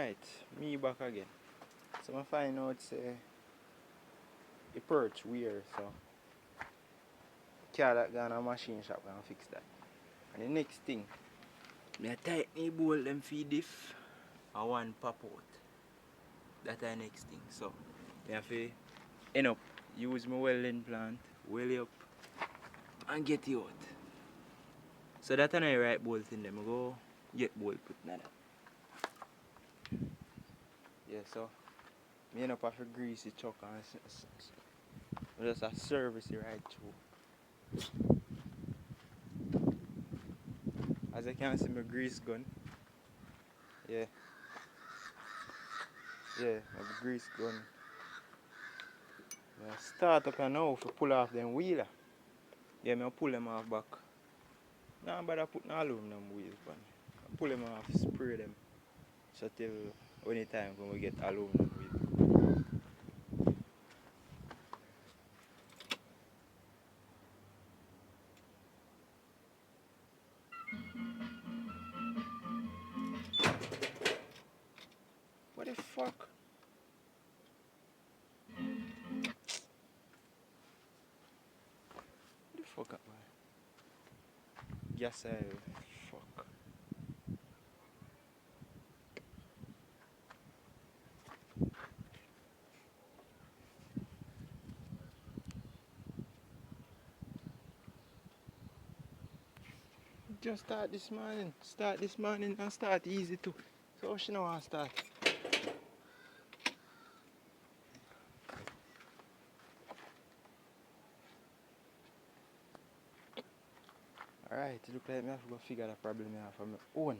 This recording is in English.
Alright, me back again. So I find out the perch weird, so car that gone a machine shop gonna fix that. And the next thing, me a tighten the bolt them feed diff and one pop out. That's the next thing. So me have to end up use my welding plant, weld it up and get it out. So that's another right bolt in them. I go get bolt put in that. Yeah, so me end up have to grease the chuck and just a service it right through. As you can see my grease gun. Yeah. Yeah, my grease gun. I start up now to pull off them wheeler. Yeah, I pull them off back. Nah, but I put no aluminum wheels on. I pull them off, spray them. So till any time when we get aluminum wheels. What the fuck? What the fuck up, man? Gas oil. Fuck. Just start this morning. Start this morning and start easy too. So she know how to start. Alright, it look like I have to go figure the problem I have on my own.